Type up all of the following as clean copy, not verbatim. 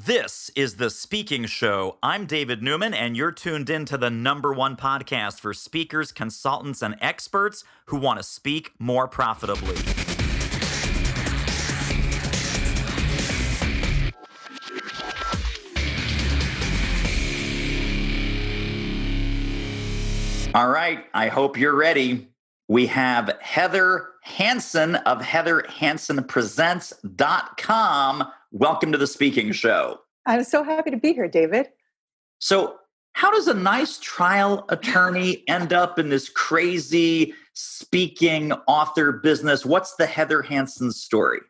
This is The Speaking Show. I'm David Newman, and you're tuned in to the #1 podcast for speakers, consultants, and experts who want to speak more profitably. All right, I hope you're ready. We have Heather Hansen of heatherhansenpresents.com. Welcome to The Speaking Show. I'm so happy to be here, David. So, how does a nice trial attorney end up in this crazy speaking author business? What's the Heather Hansen story?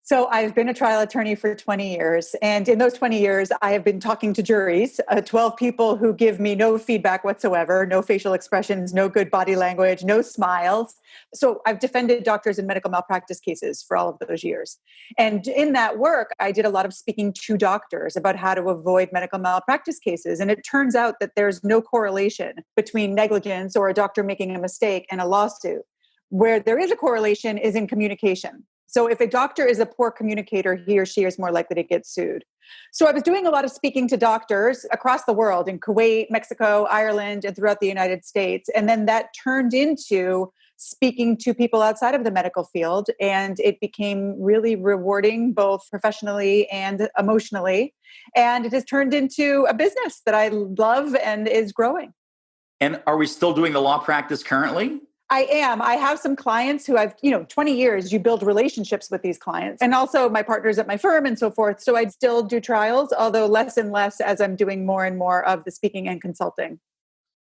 So I've been a trial attorney for 20 years. And in those 20 years, I have been talking to juries, 12 people who give me no feedback whatsoever, no facial expressions, no good body language, no smiles. So I've defended doctors in medical malpractice cases for all of those years. And in that work, I did a lot of speaking to doctors about how to avoid medical malpractice cases. And it turns out that there's no correlation between negligence or a doctor making a mistake and a lawsuit. Where there is a correlation is in communication. So if a doctor is a poor communicator, he or she is more likely to get sued. So I was doing a lot of speaking to doctors across the world in Kuwait, Mexico, Ireland, and throughout the United States. And then that turned into speaking to people outside of the medical field. And it became really rewarding, both professionally and emotionally. And it has turned into a business that I love and is growing. And are we still doing the law practice currently? I am. I have some clients who I've, 20 years, you build relationships with these clients, and also my partners at my firm and so forth. So I still do trials, although less and less as I'm doing more and more of the speaking and consulting.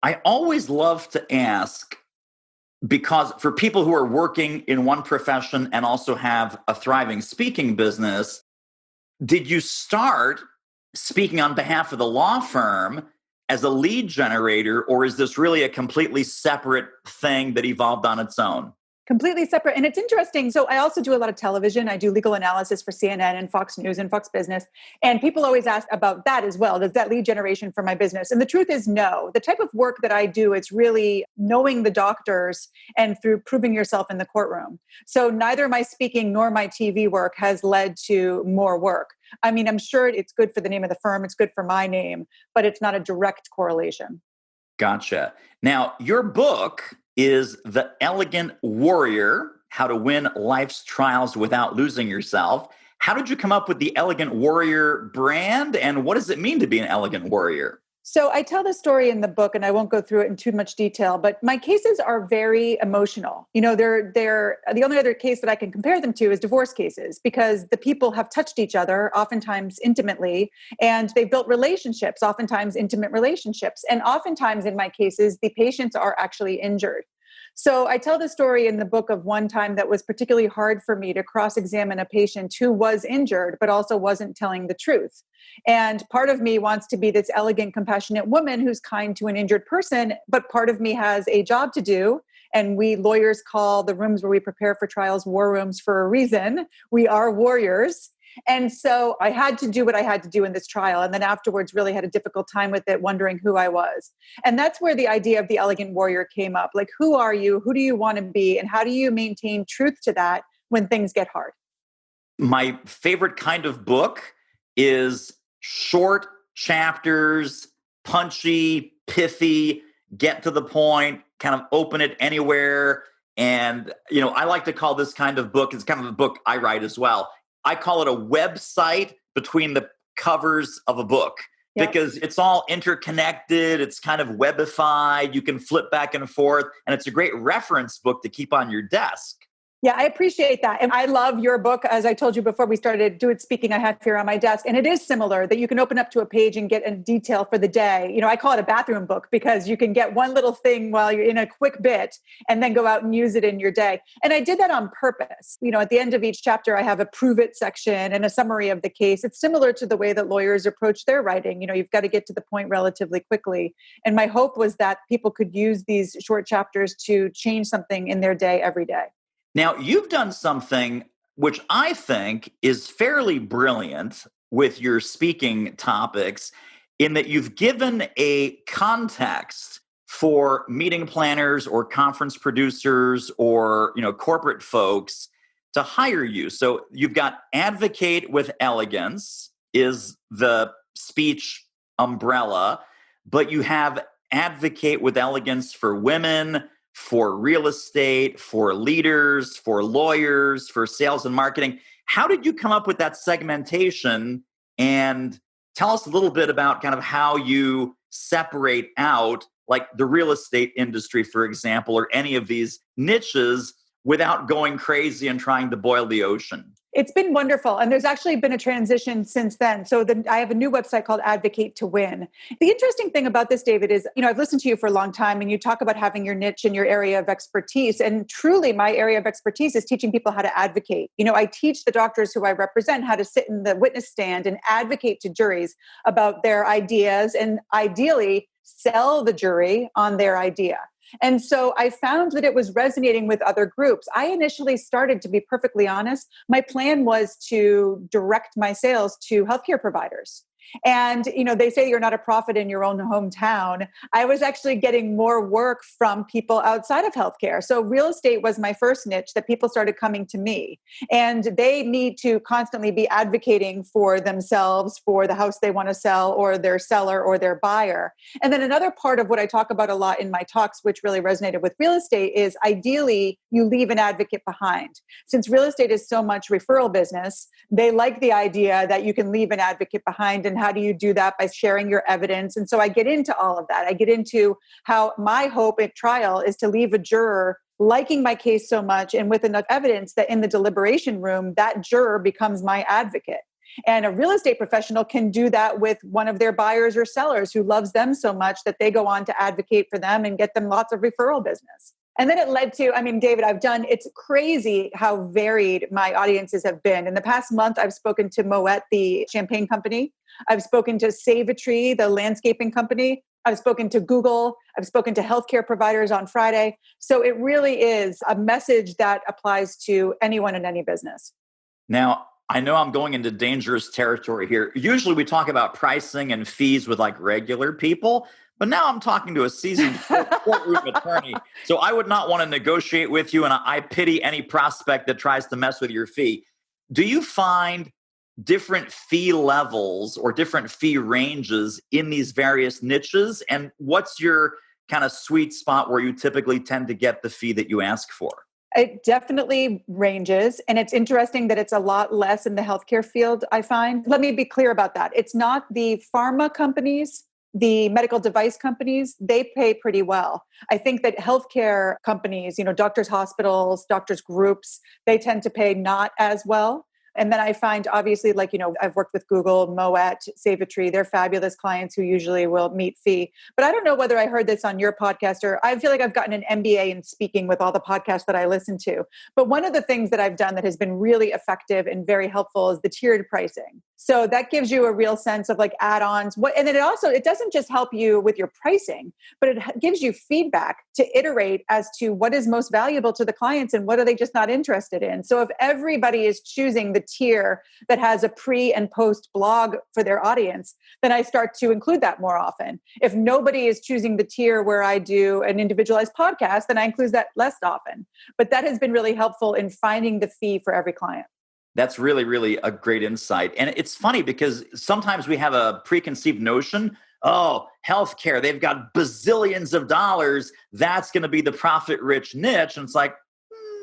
I always love to ask, because for people who are working in one profession and also have a thriving speaking business, did you start speaking on behalf of the law firm as a lead generator, or is this really a completely separate thing that evolved on its own? Completely separate. And it's interesting. So I also do a lot of television. I do legal analysis for CNN and Fox News and Fox Business. And people always ask about that as well. Does that lead generation for my business? And the truth is no. The type of work that I do, it's really knowing the doctors and through proving yourself in the courtroom. So neither my speaking nor my TV work has led to more work. I mean, I'm sure it's good for the name of the firm. It's good for my name, but it's not a direct correlation. Gotcha. Now, your book is The Elegant Warrior, How to Win Life's Trials Without Losing Yourself. How did you come up with the Elegant Warrior brand, and what does it mean to be an elegant warrior? So I tell the story in the book, and I won't go through it in too much detail, but my cases are very emotional. They're the only other case that I can compare them to is divorce cases, because the people have touched each other, oftentimes intimately, and they've built relationships, oftentimes intimate relationships. And oftentimes in my cases, the patients are actually injured. So I tell the story in the book of one time that was particularly hard for me to cross-examine a patient who was injured, but also wasn't telling the truth. And part of me wants to be this elegant, compassionate woman who's kind to an injured person, but part of me has a job to do. And we lawyers call the rooms where we prepare for trials war rooms for a reason. We are warriors. And so I had to do what I had to do in this trial. And then afterwards really had a difficult time with it, wondering who I was. And that's where the idea of the Elegant Warrior came up. Like, who are you? Who do you want to be? And how do you maintain truth to that when things get hard? My favorite kind of book is short chapters, punchy, pithy, get to the point, kind of open it anywhere. And, I like to call this kind of book, it's kind of a book I write as well. I call it a website between the covers of a book. Yep. Because it's all interconnected. It's kind of webified. You can flip back and forth. And it's a great reference book to keep on your desk. Yeah, I appreciate that. And I love your book. As I told you before we started Do It Speaking, I have here on my desk. And it is similar that you can open up to a page and get a detail for the day. I call it a bathroom book because you can get one little thing while you're in a quick bit and then go out and use it in your day. And I did that on purpose. At the end of each chapter, I have a prove it section and a summary of the case. It's similar to the way that lawyers approach their writing. You've got to get to the point relatively quickly. And my hope was that people could use these short chapters to change something in their day every day. Now, you've done something which I think is fairly brilliant with your speaking topics, in that you've given a context for meeting planners or conference producers or corporate folks to hire you. So you've got advocate with elegance, is the speech umbrella, but you have advocate with elegance for women, for real estate, for leaders, for lawyers, for sales and marketing. How did you come up with that segmentation? And tell us a little bit about kind of how you separate out like the real estate industry, for example, or any of these niches without going crazy and trying to boil the ocean. It's been wonderful. And there's actually been a transition since then. So I have a new website called Advocate to Win. The interesting thing about this, David, is, I've listened to you for a long time and you talk about having your niche and your area of expertise. And truly my area of expertise is teaching people how to advocate. I teach the doctors who I represent how to sit in the witness stand and advocate to juries about their ideas and ideally sell the jury on their idea. And so I found that it was resonating with other groups. I initially started, to be perfectly honest, my plan was to direct my sales to healthcare providers. And, they say you're not a prophet in your own hometown. I was actually getting more work from people outside of healthcare. So real estate was my first niche that people started coming to me. And they need to constantly be advocating for themselves, for the house they want to sell or their seller or their buyer. And then another part of what I talk about a lot in my talks, which really resonated with real estate, is ideally you leave an advocate behind. Since real estate is so much referral business, they like the idea that you can leave an advocate behind. And how do you do that? By sharing your evidence. And so I get into all of that. I get into how my hope at trial is to leave a juror liking my case so much and with enough evidence that in the deliberation room, that juror becomes my advocate. And a real estate professional can do that with one of their buyers or sellers who loves them so much that they go on to advocate for them and get them lots of referral business. And then it led to, David, it's crazy how varied my audiences have been. In the past month, I've spoken to Moet, the champagne company. I've spoken to Save-A-Tree, the landscaping company. I've spoken to Google. I've spoken to healthcare providers on Friday. So it really is a message that applies to anyone in any business. Now, I know I'm going into dangerous territory here. Usually we talk about pricing and fees with like regular people, but now I'm talking to a seasoned courtroom attorney. So I would not want to negotiate with you, and I pity any prospect that tries to mess with your fee. Do you find different fee levels or different fee ranges in these various niches? And what's your kind of sweet spot where you typically tend to get the fee that you ask for? It definitely ranges. And it's interesting that it's a lot less in the healthcare field, I find. Let me be clear about that. It's not the pharma companies, the medical device companies, they pay pretty well. I think that healthcare companies, doctors' hospitals, doctors' groups, they tend to pay not as well. And then I find obviously I've worked with Google, Moet, Save-A-Tree. They're fabulous clients who usually will meet fee. But I don't know whether I heard this on your podcast or I feel like I've gotten an MBA in speaking with all the podcasts that I listen to. But one of the things that I've done that has been really effective and very helpful is the tiered pricing. So that gives you a real sense of like add-ons. And then it doesn't just help you with your pricing, but it gives you feedback to iterate as to what is most valuable to the clients and what are they just not interested in. So if everybody is choosing the tier that has a pre and post blog for their audience, then I start to include that more often. If nobody is choosing the tier where I do an individualized podcast, then I include that less often. But that has been really helpful in finding the fee for every client. That's really, really a great insight. And it's funny because sometimes we have a preconceived notion, oh, healthcare, they've got bazillions of dollars. That's going to be the profit-rich niche. And it's like,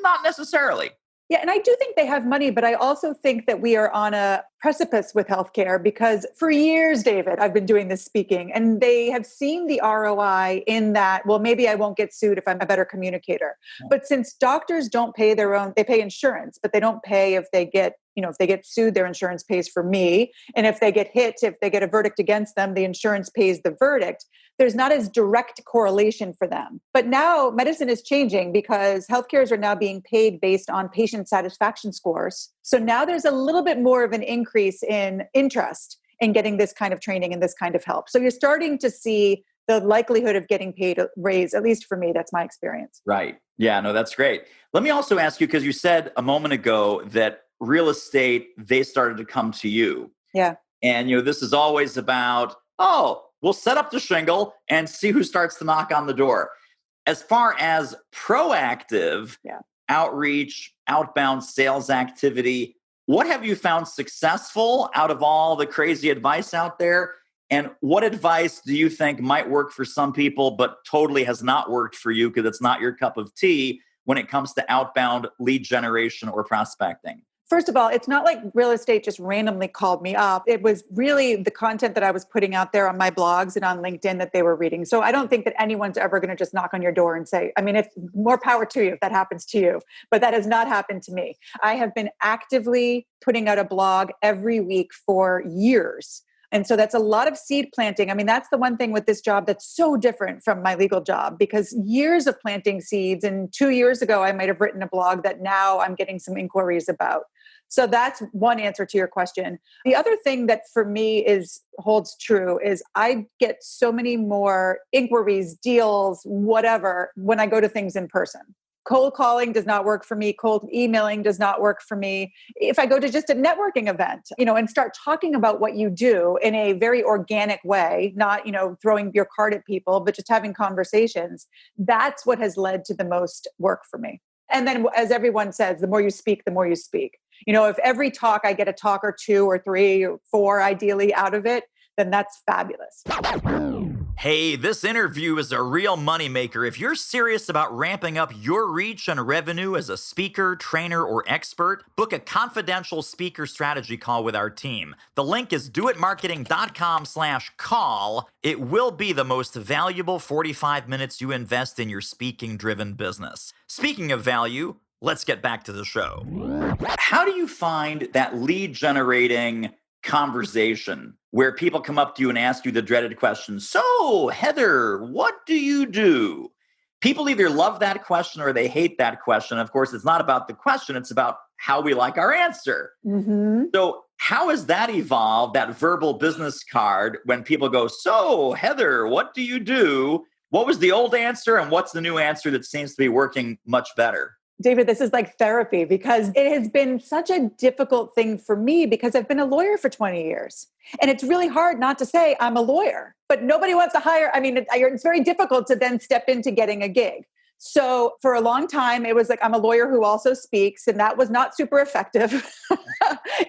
not necessarily. Yeah, and I do think they have money, but I also think that we are on a precipice with healthcare because for years, David, I've been doing this speaking and they have seen the ROI in that, well, maybe I won't get sued if I'm a better communicator. But since doctors don't pay their own, they pay insurance, but they don't pay if they get, if they get sued, their insurance pays for me. And if they get hit, if they get a verdict against them, the insurance pays the verdict. There's not as direct correlation for them. But now medicine is changing because healthcares are now being paid based on patient satisfaction scores. So now there's a little bit more of an increase in interest in getting this kind of training and this kind of help. So you're starting to see the likelihood of getting paid raise, at least for me, that's my experience. Right. Yeah, no, that's great. Let me also ask you, because you said a moment ago that real estate, they started to come to you. Yeah. And, this is always about, oh, we'll set up the shingle and see who starts to knock on the door. As far as proactive outreach, outbound sales activity, What have you found successful out of all the crazy advice out there? And what advice do you think might work for some people, but totally has not worked for you because it's not your cup of tea when it comes to outbound lead generation or prospecting? First of all, it's not like real estate just randomly called me up. It was really the content that I was putting out there on my blogs and on LinkedIn that they were reading. So I don't think that anyone's ever going to just knock on your door and say, I mean, if more power to you if that happens to you, but that has not happened to me. I have been actively putting out a blog every week for years. And so that's a lot of seed planting. I mean, that's the one thing with this job that's so different from my legal job, because years of planting seeds. And 2 years ago, I might have written a blog that now I'm getting some inquiries about. So that's one answer to your question. The other thing that for me holds true is I get so many more inquiries, deals, whatever, when I go to things in person. Cold calling does not work for me. Cold emailing does not work for me. If I go to just a networking event, and start talking about what you do in a very organic way, not, throwing your card at people, but just having conversations, that's what has led to the most work for me. And then, as everyone says, the more you speak, the more you speak. If every talk I get a talk or 2 or 3 or 4 ideally out of it, then that's fabulous. Hey, this interview is a real moneymaker. If you're serious about ramping up your reach and revenue as a speaker, trainer, or expert, book a confidential speaker strategy call with our team. The link is doitmarketing.com/call. It will be the most valuable 45 minutes you invest in your speaking-driven business. Speaking of value, let's get back to the show. How do you find that lead generating conversation where people come up to you and ask you the dreaded question, so Heather, what do you do? People either love that question or they hate that question. Of course, it's not about the question, it's about how we like our answer. Mm-hmm. So how has that evolved, that verbal business card, when people go, so Heather, what do you do? What was the old answer and what's the new answer that seems to be working much better? David, this is like therapy, because it has been such a difficult thing for me because I've been a lawyer for 20 years. And it's really hard not to say I'm a lawyer, but nobody wants to hire. I mean, it's very difficult to then step into getting a gig. So for a long time, it was like, I'm a lawyer who also speaks. And that was not super effective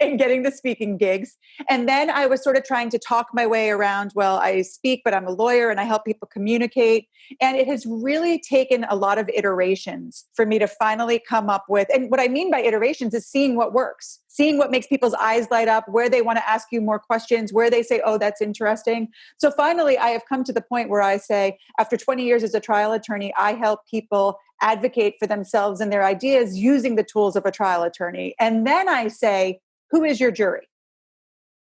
in getting the speaking gigs. And then I was sort of trying to talk my way around, well, I speak, but I'm a lawyer and I help people communicate. And it has really taken a lot of iterations for me to finally come up with, and what I mean by iterations is seeing what works, seeing what makes people's eyes light up, where they want to ask you more questions, where they say, oh, that's interesting. So finally, I have come to the point where I say, after 20 years as a trial attorney, I help people advocate for themselves and their ideas using the tools of a trial attorney. And then I say, who is your jury?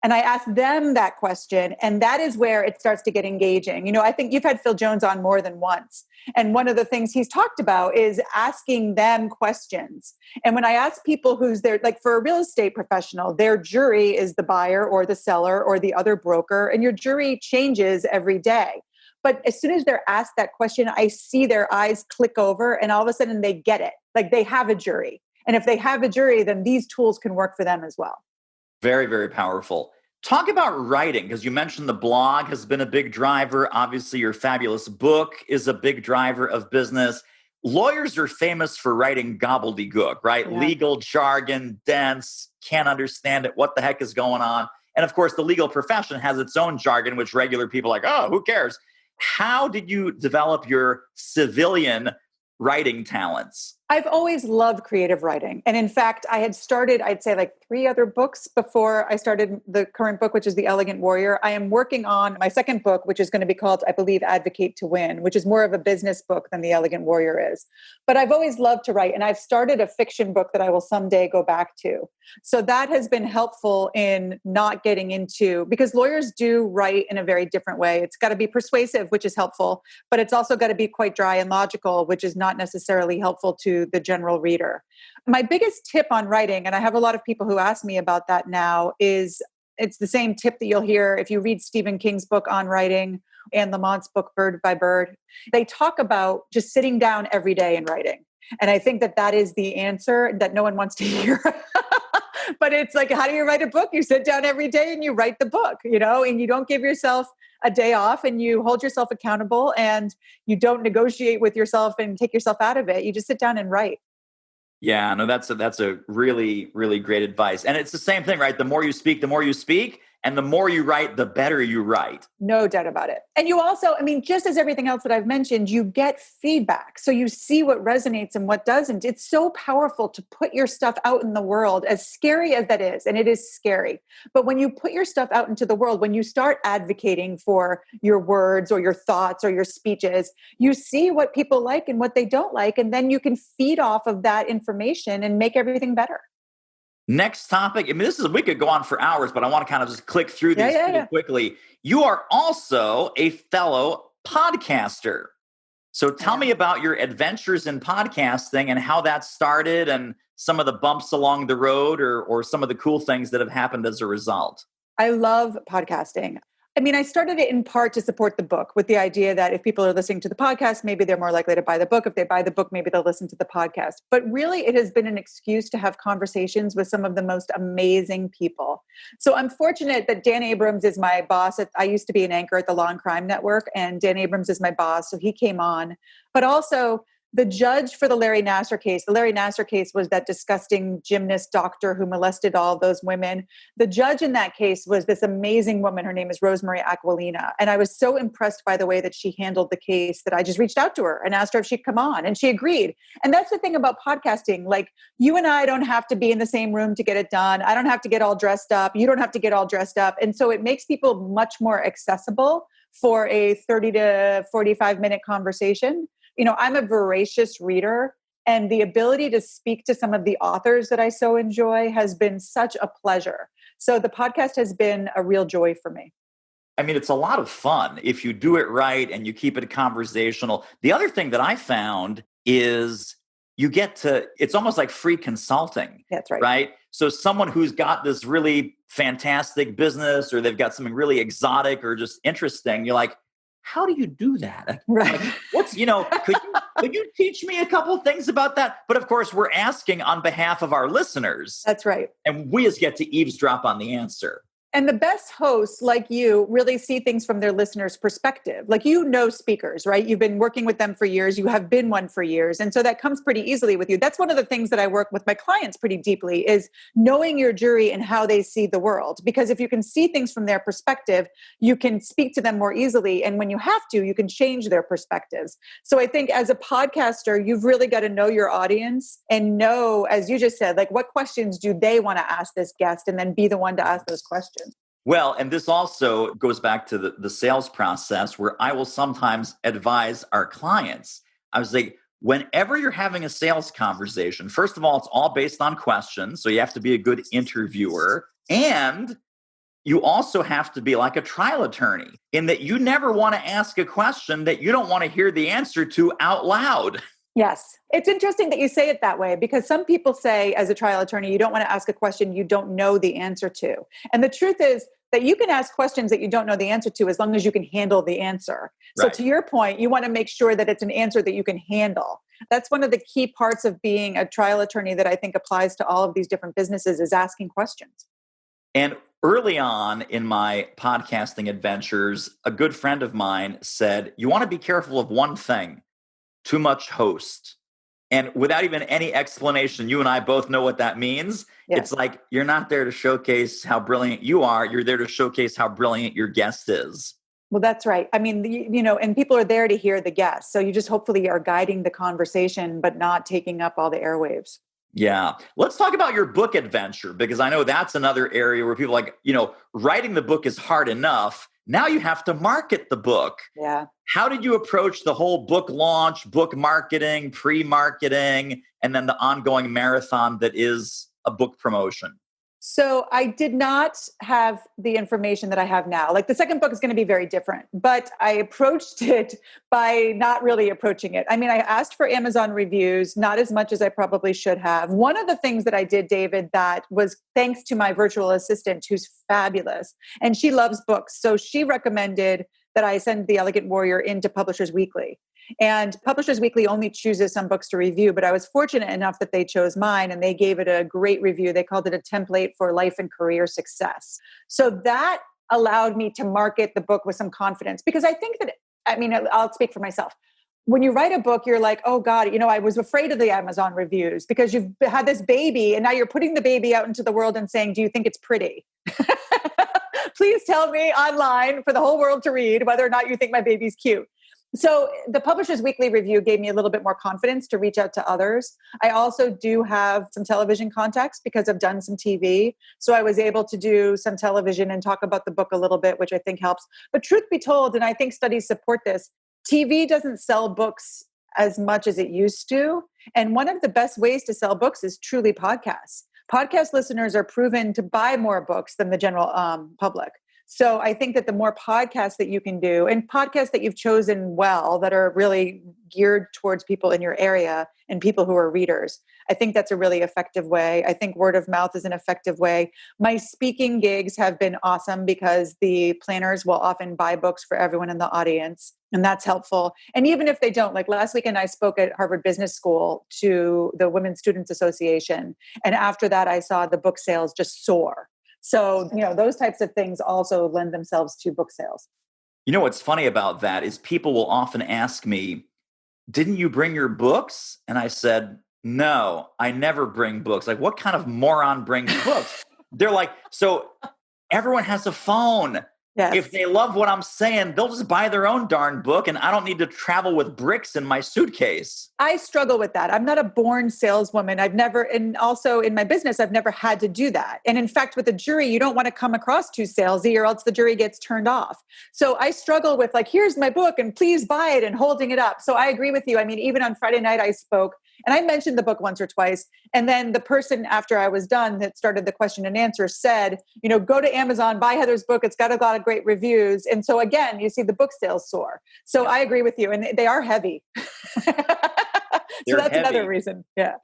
And I ask them that question. And that is where it starts to get engaging. I think you've had Phil Jones on more than once. And one of the things he's talked about is asking them questions. And when I ask people who's there, like for a real estate professional, their jury is the buyer or the seller or the other broker. And your jury changes every day. But as soon as they're asked that question, I see their eyes click over and all of a sudden they get it. Like they have a jury. And if they have a jury, then these tools can work for them as well. Very, very powerful. Talk about writing, because you mentioned the blog has been a big driver. Obviously, your fabulous book is a big driver of business. Lawyers are famous for writing gobbledygook, right? Yeah. Legal jargon, dense, can't understand it. What the heck is going on? And of course, the legal profession has its own jargon, which regular people are like, oh, who cares? How did you develop your civilian writing talents? I've always loved creative writing. And in fact, I had started, I'd say like 3 other books before I started the current book, which is The Elegant Warrior. I am working on my second book, which is going to be called, I believe, Advocate to Win, which is more of a business book than The Elegant Warrior is. But I've always loved to write. And I've started a fiction book that I will someday go back to. So that has been helpful in not getting into, because lawyers do write in a very different way. It's got to be persuasive, which is helpful, but it's also got to be quite dry and logical, which is not necessarily helpful to the general reader. My biggest tip on writing, and I have a lot of people who ask me about that now, is it's the same tip that you'll hear if you read Stephen King's book on writing and Lamont's book, Bird by Bird. They talk about just sitting down every day and writing. And I think that that is the answer that no one wants to hear. But it's like, how do you write a book? You sit down every day and you write the book, and you don't give yourself a day off and you hold yourself accountable and you don't negotiate with yourself and take yourself out of it. You just sit down and write. Yeah, no, that's a really, really great advice. And it's the same thing, right? The more you speak, and the more you write, the better you write. No doubt about it. And you also, I mean, just as everything else that I've mentioned, you get feedback. So you see what resonates and what doesn't. It's so powerful to put your stuff out in the world, as scary as that is. And it is scary. But when you put your stuff out into the world, when you start advocating for your words or your thoughts or your speeches, you see what people like and what they don't like. And then you can feed off of that information and make everything better. Next topic. I mean, we could go on for hours, but I want to kind of just click through these pretty quickly. You are also a fellow podcaster. So tell me about your adventures in podcasting and how that started and some of the bumps along the road or some of the cool things that have happened as a result. I love podcasting. I mean, I started it in part to support the book with the idea that if people are listening to the podcast, maybe they're more likely to buy the book. If they buy the book, maybe they'll listen to the podcast. But really, it has been an excuse to have conversations with some of the most amazing people. So I'm fortunate that Dan Abrams is my boss. I used to be an anchor at the Law and Crime Network, and Dan Abrams is my boss. So he came on. But also, the judge for the Larry Nassar case was that disgusting gymnast doctor who molested all those women. The judge in that case was this amazing woman. Her name is Rosemary Aquilina. And I was so impressed by the way that she handled the case that I just reached out to her and asked her if she'd come on, and she agreed. And that's the thing about podcasting. Like, you and I don't have to be in the same room to get it done. I don't have to get all dressed up. You don't have to get all dressed up. And so it makes people much more accessible for a 30 to 45-minute conversation. You know, I'm a voracious reader, and the ability to speak to some of the authors that I so enjoy has been such a pleasure. So the podcast has been a real joy for me. I mean, it's a lot of fun if you do it right and you keep it conversational. The other thing that I found is it's almost like free consulting. That's right. Right? So someone who's got this really fantastic business or they've got something really exotic or just interesting, you're like, how do you do that? Right. Like, could you teach me a couple things about that? But of course, we're asking on behalf of our listeners. That's right. And we just get to eavesdrop on the answer. And the best hosts like you really see things from their listeners' perspective. Like, you know, speakers, right? You've been working with them for years. You have been one for years. And so that comes pretty easily with you. That's one of the things that I work with my clients pretty deeply, is knowing your jury and how they see the world. Because if you can see things from their perspective, you can speak to them more easily. And when you have to, you can change their perspectives. So I think as a podcaster, you've really got to know your audience and know, as you just said, like, what questions do they want to ask this guest, and then be the one to ask those questions. Well, and this also goes back to the sales process, where I will sometimes advise our clients. I was like, whenever you're having a sales conversation, first of all, it's all based on questions. So you have to be a good interviewer. And you also have to be like a trial attorney, in that you never want to ask a question that you don't want to hear the answer to out loud. Yes. It's interesting that you say it that way, because some people say, as a trial attorney, you don't want to ask a question you don't know the answer to. And the truth is that you can ask questions that you don't know the answer to, as long as you can handle the answer. So to your point, you want to make sure that it's an answer that you can handle. That's one of the key parts of being a trial attorney that I think applies to all of these different businesses, is asking questions. And early on in my podcasting adventures, a good friend of mine said, you want to be careful of one thing: too much host. And without even any explanation, you and I both know what that means. Yes. It's like, you're not there to showcase how brilliant you are. You're there to showcase how brilliant your guest is. Well, that's right. I mean, and people are there to hear the guest. So you just hopefully are guiding the conversation, but not taking up all the airwaves. Yeah. Let's talk about your book adventure, because I know that's another area where people are like, writing the book is hard enough. Now you have to market the book. Yeah. How did you approach the whole book launch, book marketing, pre-marketing, and then the ongoing marathon that is a book promotion? So I did not have the information that I have now. Like, the second book is going to be very different, but I approached it by not really approaching it. I mean, I asked for Amazon reviews, not as much as I probably should have. One of the things that I did, David, that was thanks to my virtual assistant, who's fabulous, and she loves books. So she recommended that I send The Elegant Warrior into Publishers Weekly. And Publishers Weekly only chooses some books to review, but I was fortunate enough that they chose mine, and they gave it a great review. They called it a template for life and career success. So that allowed me to market the book with some confidence, because I think that, I'll speak for myself. when you write a book, you're like, oh God, I was afraid of the Amazon reviews because you've had this baby and now you're putting the baby out into the world and saying, do you think it's pretty? Please tell me online for the whole world to read whether or not you think my baby's cute. So the Publishers Weekly review gave me a little bit more confidence to reach out to others. I also do have some television contacts because I've done some TV. So I was able to do some television and talk about the book a little bit, which I think helps. But truth be told, and I think studies support this, TV doesn't sell books as much as it used to. And one of the best ways to sell books is truly podcasts. Podcast listeners are proven to buy more books than the general public. So I think that the more podcasts that you can do, and podcasts that you've chosen well, that are really geared towards people in your area and people who are readers, I think that's a really effective way. I think word of mouth is an effective way. My speaking gigs have been awesome because the planners will often buy books for everyone in the audience, and that's helpful. And even if they don't, like last weekend, I spoke at Harvard Business School to the Women's Students Association. And after that, I saw the book sales just soar. So, those types of things also lend themselves to book sales. What's funny about that is people will often ask me, didn't you bring your books? And I said, no, I never bring books. Like, what kind of moron brings books? They're like, so everyone has a phone. Yes. If they love what I'm saying, they'll just buy their own darn book, and I don't need to travel with bricks in my suitcase. I struggle with that. I'm not a born saleswoman. And also in my business, I've never had to do that. And in fact, with a jury, you don't want to come across too salesy or else the jury gets turned off. So I struggle with like, here's my book and please buy it and holding it up. So I agree with you. I mean, even on Friday night, I spoke and I mentioned the book once or twice. And then the person after I was done that started the question and answer said, go to Amazon, buy Heather's book. It's got a lot of great reviews. And so again, you see the book sales soar. So I agree with you. And they are heavy. So that's heavy. Another reason. Yeah.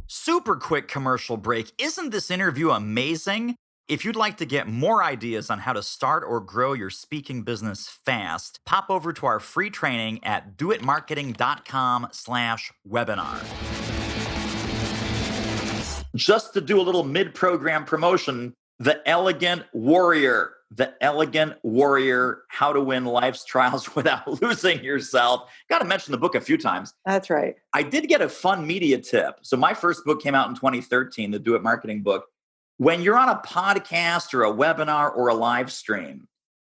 Super quick commercial break. Isn't this interview amazing? If you'd like to get more ideas on how to start or grow your speaking business fast, pop over to our free training at doitmarketing.com/webinar. Just to do a little mid-program promotion, the Elegant Warrior, How to Win Life's Trials Without Losing Yourself. Got to mention the book a few times. That's right. I did get a fun media tip. So my first book came out in 2013, the Do It Marketing book. When you're on a podcast or a webinar or a live stream,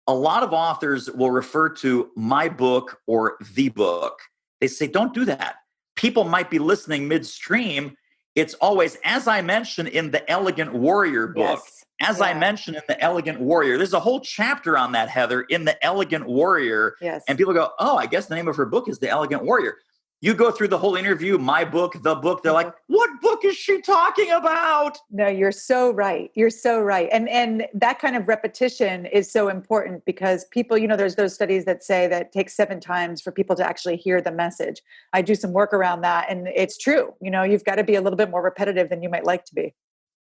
a lot of authors will refer to my book or the book. They say, don't do that. People might be listening midstream. It's always, as I mentioned in the Elegant Warrior book, I mentioned in the Elegant Warrior, there's a whole chapter on that, Heather, in the Elegant Warrior. Yes. And people go, oh, I guess the name of her book is the Elegant Warrior. You go through the whole interview, my book, the book, they're like, what book is she talking about? No, you're so right. You're so right. And that kind of repetition is so important because people, there's those studies that say that it takes 7 times for people to actually hear the message. I do some work around that and it's true. You've got to be a little bit more repetitive than you might like to be.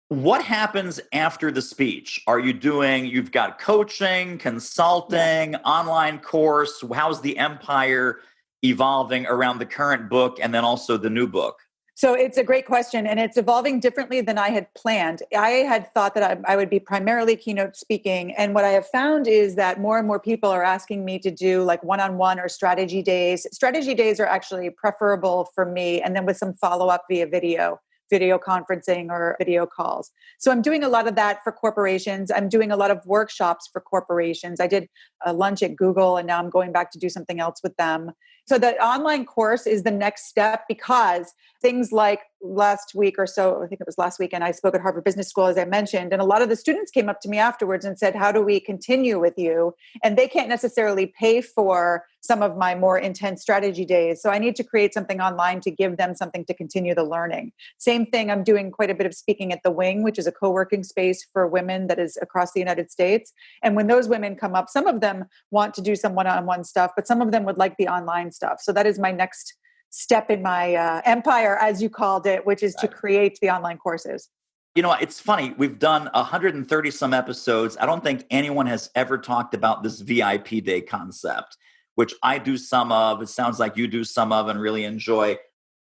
What happens after the speech? You've got coaching, consulting, online course. How's the empire evolving around the current book and then also the new book? So it's a great question and it's evolving differently than I had planned. I had thought that I would be primarily keynote speaking. And what I have found is that more and more people are asking me to do like one-on-one or strategy days. Strategy days are actually preferable for me. And then with some follow-up via video conferencing or video calls. So I'm doing a lot of that for corporations. I'm doing a lot of workshops for corporations. I did a lunch at Google and now I'm going back to do something else with them. So the online course is the next step because things like last week or so, I think it was last weekend, I spoke at Harvard Business School, as I mentioned, and a lot of the students came up to me afterwards and said, how do we continue with you? And they can't necessarily pay for some of my more intense strategy days. So I need to create something online to give them something to continue the learning. Same thing, I'm doing quite a bit of speaking at The Wing, which is a co-working space for women that is across the United States. And when those women come up, some of them want to do some one-on-one stuff, but some of them would like the online stuff. So that is my next step in my empire, as you called it, which is to create the online courses. It's funny. We've done 130 some episodes. I don't think anyone has ever talked about this VIP day concept, which I do some of. It sounds like you do some of and really enjoy.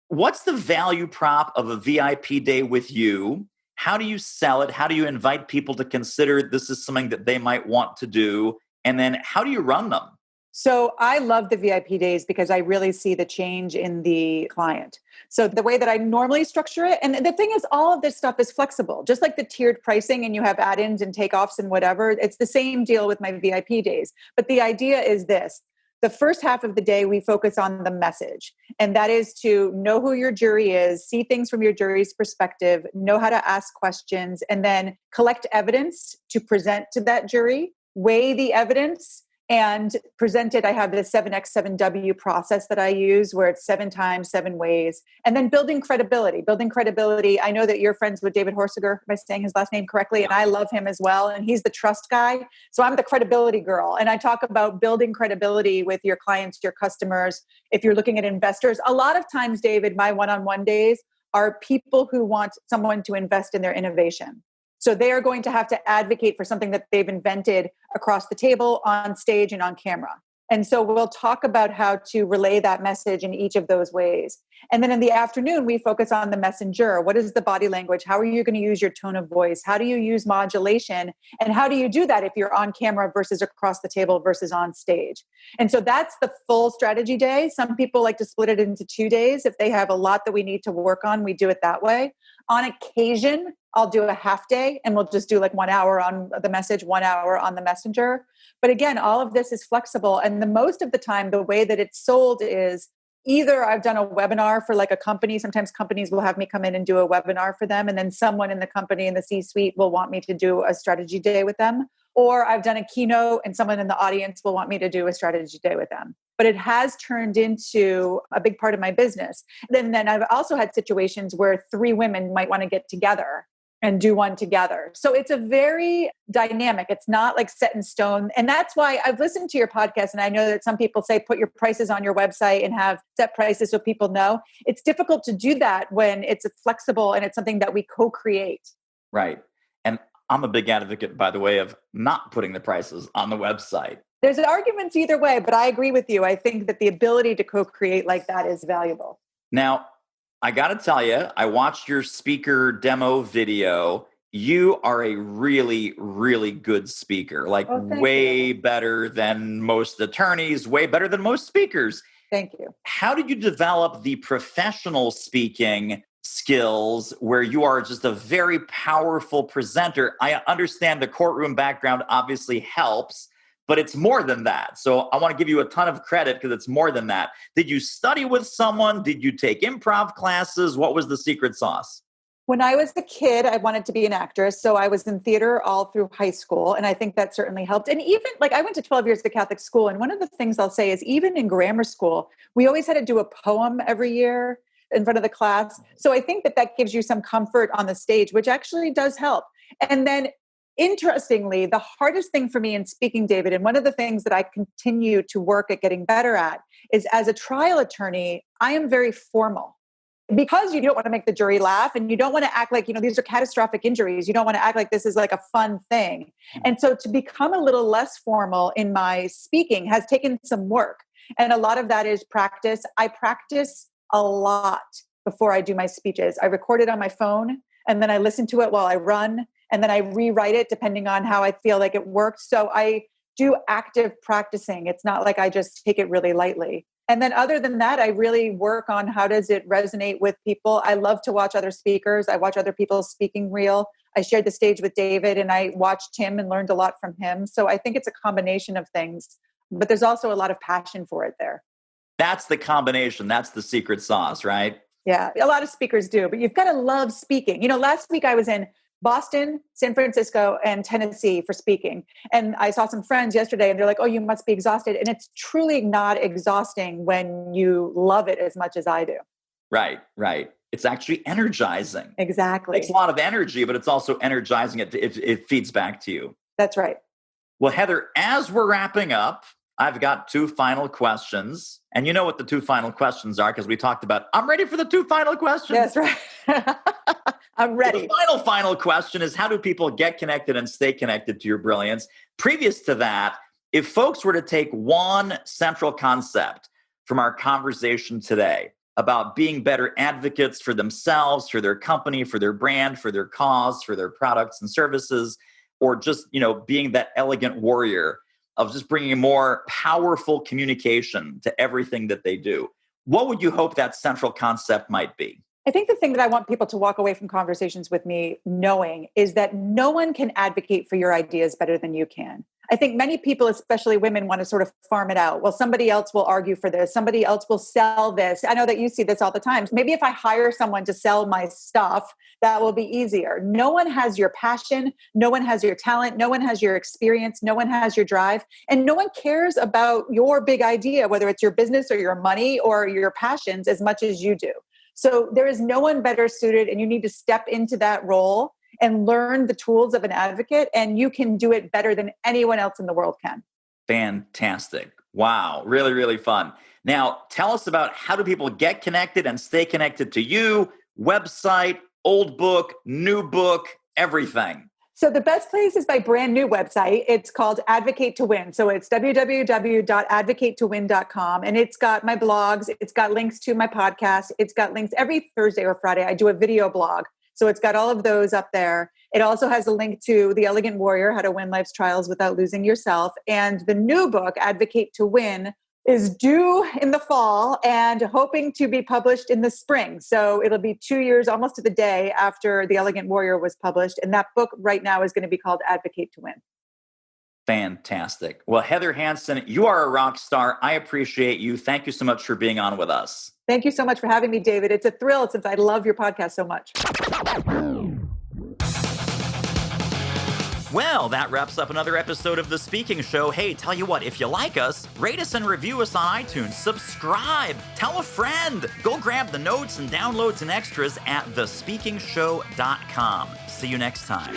What's the value prop of a VIP day with you? How do you sell it? How do you invite people to consider this is something that they might want to do? And then how do you run them? So I love the VIP days because I really see the change in the client. So the way that I normally structure it, and the thing is, all of this stuff is flexible, just like the tiered pricing and you have add-ins and takeoffs and whatever. It's the same deal with my VIP days. But the idea is this. The first half of the day, we focus on the message. And that is to know who your jury is, see things from your jury's perspective, know how to ask questions, and then collect evidence to present to that jury, weigh the evidence, and present it. I have the 7X7W process that I use where it's 7 times, 7 ways. And then building credibility. I know that you're friends with David Horsiger, am I saying his last name correctly? And I love him as well. And he's the trust guy. So I'm the credibility girl. And I talk about building credibility with your clients, your customers. If you're looking at investors, a lot of times, David, my one-on-one days are people who want someone to invest in their innovation. So they are going to have to advocate for something that they've invented across the table, on stage, and on camera. And so we'll talk about how to relay that message in each of those ways. And then in the afternoon, we focus on the messenger. What is the body language? How are you going to use your tone of voice? How do you use modulation? And how do you do that if you're on camera versus across the table versus on stage? And so that's the full strategy day. Some people like to split it into 2 days. If they have a lot that we need to work on, we do it that way. On occasion, I'll do a half day and we'll just do like 1 hour on the message, 1 hour on the messenger. But again, all of this is flexible. And the most of the time, the way that it's sold is either I've done a webinar for like a company. Sometimes companies will have me come in and do a webinar for them. And then someone in the company in the C-suite will want me to do a strategy day with them. Or I've done a keynote and someone in the audience will want me to do a strategy day with them. But it has turned into a big part of my business. Then I've also had situations where 3 women might want to get together and do one together. So it's a very dynamic. It's not like set in stone. And that's why I've listened to your podcast. And I know that some people say, put your prices on your website and have set prices so people know. It's difficult to do that when it's flexible and it's something that we co-create. Right. And I'm a big advocate, by the way, of not putting the prices on the website. There's arguments either way, but I agree with you. I think that the ability to co-create like that is valuable. Now, I got to tell you, I watched your speaker demo video. You are a really, really good speaker, like way better than most attorneys, way better than most speakers. Thank you. How did you develop the professional speaking skills where you are just a very powerful presenter? I understand the courtroom background obviously helps, but it's more than that. So I want to give you a ton of credit because it's more than that. Did you study with someone? Did you take improv classes? What was the secret sauce? When I was a kid, I wanted to be an actress. So I was in theater all through high school. And I think that certainly helped. And even like I went to 12 years to Catholic school. And one of the things I'll say is even in grammar school, we always had to do a poem every year in front of the class. So I think that gives you some comfort on the stage, which actually does help. And then interestingly, the hardest thing for me in speaking, David, and one of the things that I continue to work at getting better at is as a trial attorney, I am very formal because you don't want to make the jury laugh and you don't want to act like, these are catastrophic injuries. You don't want to act like this is like a fun thing. And so to become a little less formal in my speaking has taken some work. And a lot of that is practice. I practice a lot before I do my speeches. I record it on my phone and then I listen to it while I run. And then I rewrite it depending on how I feel like it worked. So I do active practicing. It's not like I just take it really lightly. And then other than that, I really work on how does it resonate with people. I love to watch other speakers. I watch other people's speaking reel. I shared the stage with David and I watched him and learned a lot from him. So I think it's a combination of things, but there's also a lot of passion for it there. That's the combination. That's the secret sauce, right? Yeah, a lot of speakers do, but you've got to love speaking. Last week I was in Boston, San Francisco, and Tennessee for speaking. And I saw some friends yesterday and they're like, oh, you must be exhausted. And it's truly not exhausting when you love it as much as I do. Right. It's actually energizing. Exactly. It's a lot of energy, but it's also energizing. It feeds back to you. That's right. Well, Heather, as we're wrapping up, I've got 2 final questions. And you know what the 2 final questions are because we talked about, I'm ready for the 2 final questions. That's right. I'm ready. The final question is, how do people get connected and stay connected to your brilliance? Previous to that, if folks were to take one central concept from our conversation today about being better advocates for themselves, for their company, for their brand, for their cause, for their products and services, or just, being that elegant warrior, of just bringing more powerful communication to everything that they do. What would you hope that central concept might be? I think the thing that I want people to walk away from conversations with me knowing is that no one can advocate for your ideas better than you can. I think many people, especially women, want to sort of farm it out. Well, somebody else will argue for this. Somebody else will sell this. I know that you see this all the time. Maybe if I hire someone to sell my stuff, that will be easier. No one has your passion. No one has your talent. No one has your experience. No one has your drive. And no one cares about your big idea, whether it's your business or your money or your passions, as much as you do. So there is no one better suited, and you need to step into that role and learn the tools of an advocate, and you can do it better than anyone else in the world can. Fantastic. Wow. Really, really fun. Now, tell us about how do people get connected and stay connected to you, website, old book, new book, everything. So the best place is my brand new website. It's called Advocate to Win. So it's www.advocatetowin.com. And it's got my blogs. It's got links to my podcast. It's got links every Thursday or Friday. I do a video blog. So it's got all of those up there. It also has a link to The Elegant Warrior, How to Win Life's Trials Without Losing Yourself. And the new book, Advocate to Win, is due in the fall and hoping to be published in the spring. So it'll be 2 years, almost to the day, after The Elegant Warrior was published. And that book right now is going to be called Advocate to Win. Fantastic. Well, Heather Hansen, you are a rock star. I appreciate you. Thank you so much for being on with us. Thank you so much for having me, David. It's a thrill since I love your podcast so much. Well, that wraps up another episode of The Speaking Show. Hey, tell you what, if you like us, rate us and review us on iTunes. Subscribe. Tell a friend. Go grab the notes and downloads and extras at thespeakingshow.com. See you next time.